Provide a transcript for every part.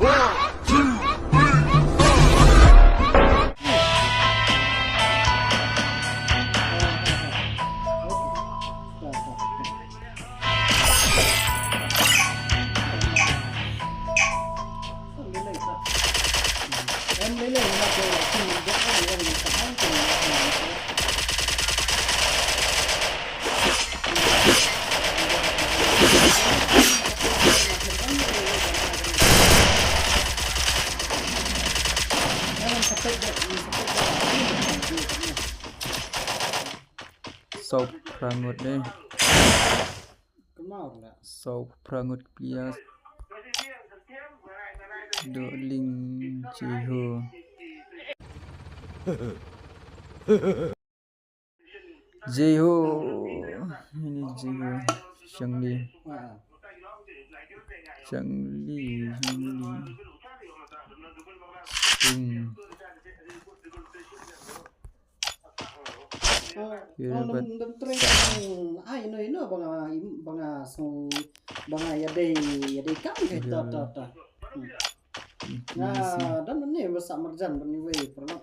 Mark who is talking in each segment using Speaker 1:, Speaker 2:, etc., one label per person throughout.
Speaker 1: Em lấy lên là cái thì rất là nhiều người cảm thấy
Speaker 2: Sâu prangut đi.
Speaker 1: cái màu là
Speaker 2: Sâu prangut kia. Độ linh chỉ hừa. Jiho ini Jiho Shangli Shangli
Speaker 1: đâm tren ai nơi nó bằng song bằng ya đây cắm cái tọt nah dan ini besar merjan bernilai pernah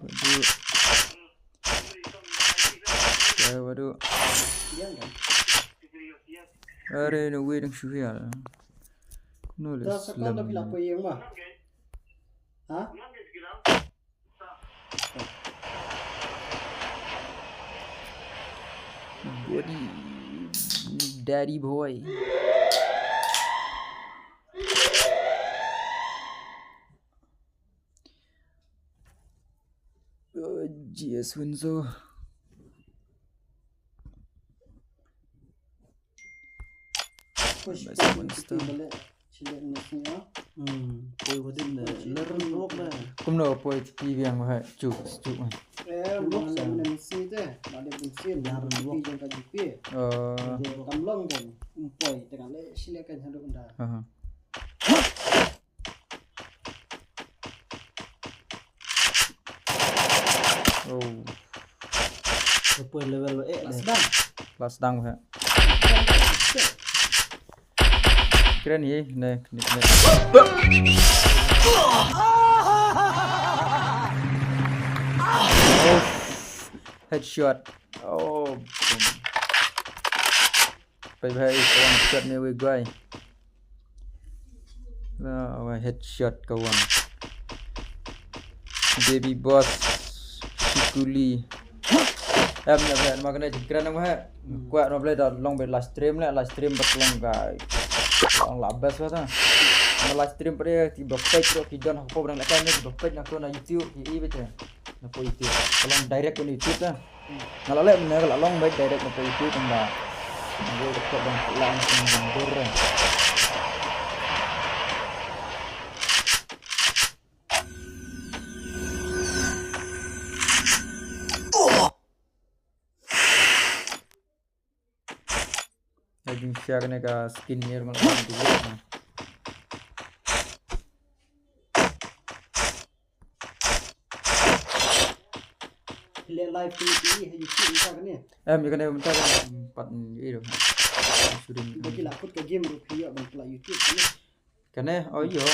Speaker 2: waduh
Speaker 1: dia kan
Speaker 2: ada no way đang suy à nulis
Speaker 1: dah sekarang dah bila apa yang mah hah
Speaker 2: body daddy boy GS Windsor
Speaker 1: push
Speaker 2: monster
Speaker 1: balik cilik nasnya tôi có tin là lớn ruốc đây
Speaker 2: cũng nổ bôi thì viang mà chụp này
Speaker 1: ruốc sang nên xí thế mà để bung xí là ruốc yang kaji pi cầm long dan umpoi dengan le silakan hendak anda umpoi level
Speaker 2: last down hả keren ya này headshot phải kawan shot ni we guy lah headshot kawan baby boss Shikuli em nhận mà cái này chỉ keren không hết quẹt nó lên long về livestream bật long cái long labas quá ta mà livestream pada di page tu kita nak apa orang lakukan ni di page nak tu na YouTube ni betul nak po YouTube kalau direct ke YouTube lah kalau lek benar kalau long baik direct ke YouTube tambah dia dekat dan langsung mundur lagi share ni ke skin ni malam ni
Speaker 1: le live TV hay YouTube sao cái này
Speaker 2: em cái này bentar empat ini dah sudah
Speaker 1: bagi lakut ke game rupiah bang pula YouTube ni
Speaker 2: cái này oh iya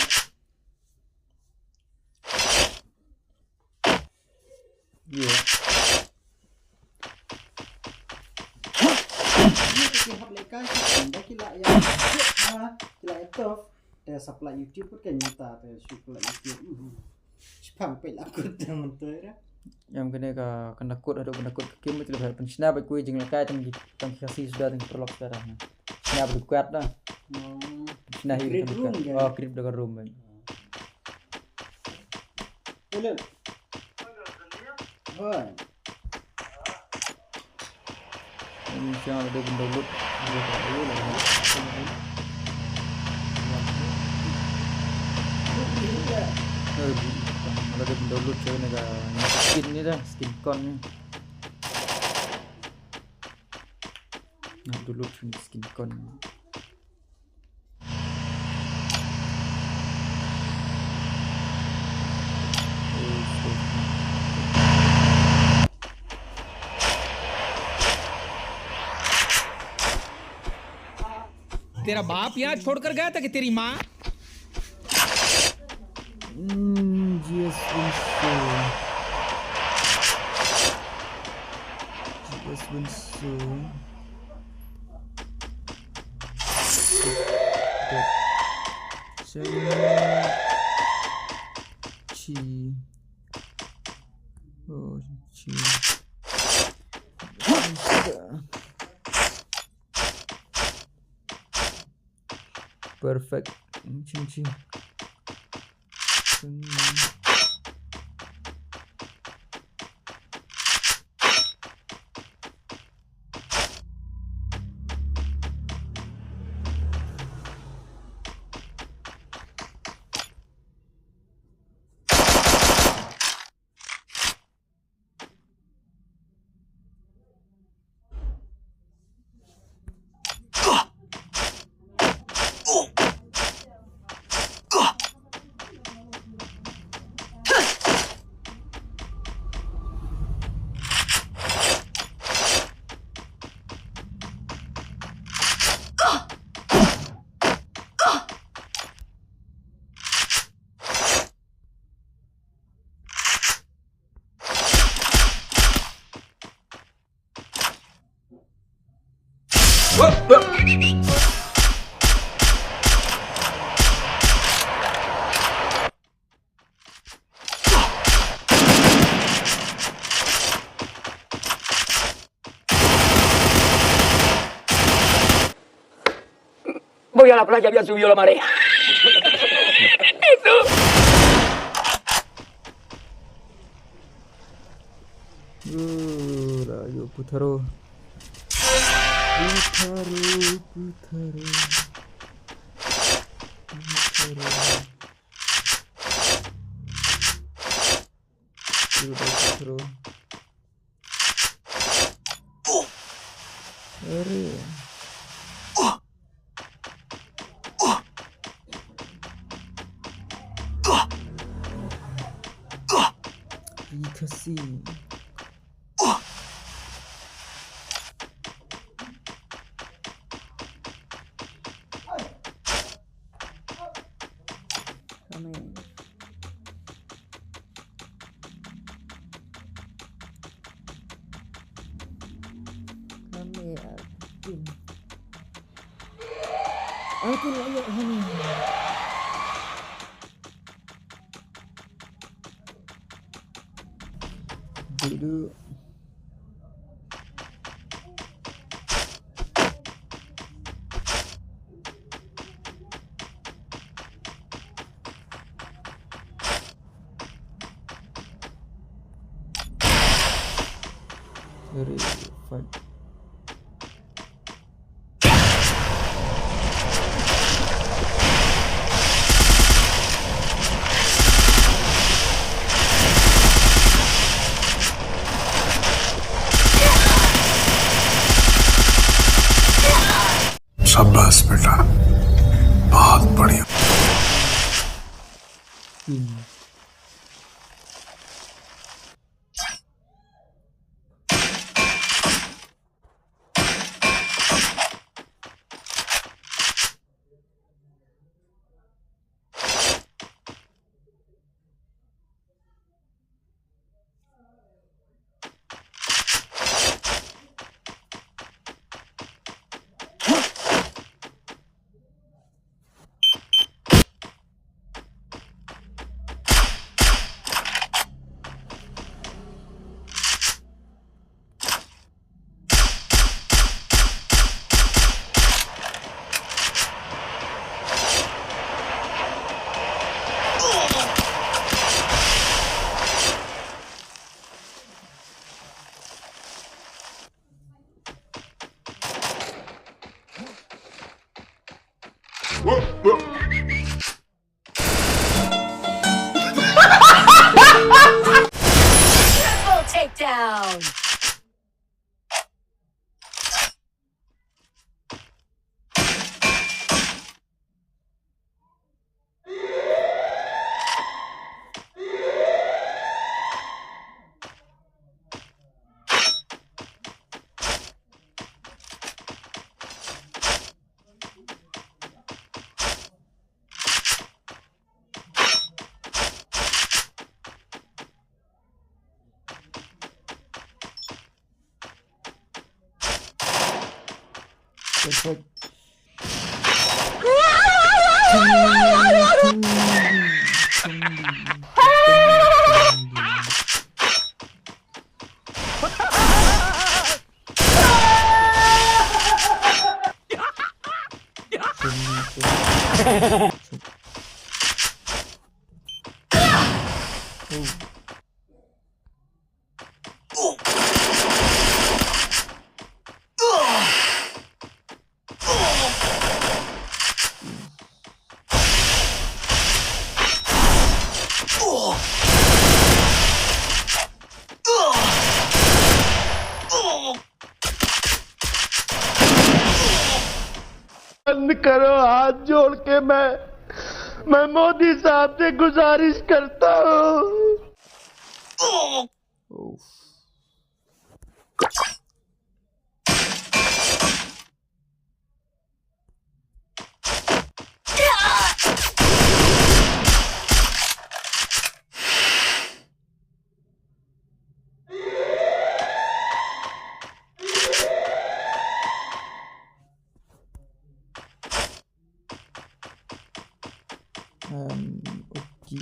Speaker 1: ini hot lekai bagi lak yang kila itu dia supply YouTube pun kan nyata tu supply YouTube sampai lakut dengan tu dah
Speaker 2: em cái này cả penakut ada penakut game itu lebih pensina baik kui jeng lekai tang kasih sudah tang perlok sekarang sina berkuat dah sina hidup oh krip dengan room kan
Speaker 1: boleh oh
Speaker 2: ini siang ada download ada download saya ni dah skin ni dah skin con ni nak download skin con
Speaker 3: तेरा बाप यहाँ छोड़कर गया था कि तेरी माँ
Speaker 2: GS Winsu. GS Winsu. Chi. Oh, Chi. Perfect. Chi.
Speaker 3: Voy a la playa, había subido la marea. Eso.
Speaker 2: Ayo Putaro. Dikasih. Aku layak honey. Duduk. Very fun.
Speaker 4: शाबाश बेटा, बहुत बढ़िया।
Speaker 3: Triple takedown.
Speaker 2: Perfect.
Speaker 5: बंद करो, हाथ जोड़ के मैं मोदी साहब से गुजारिश करता हूँ।
Speaker 2: Oof. Okay.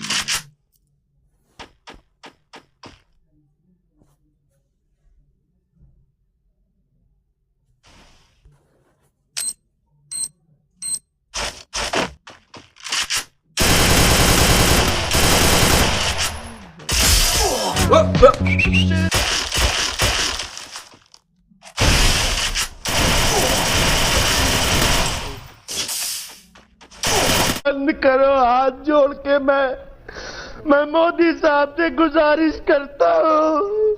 Speaker 5: बंद करो, हाथ जोड़ के मैं मोदी साहब से गुजारिश करता हूँ।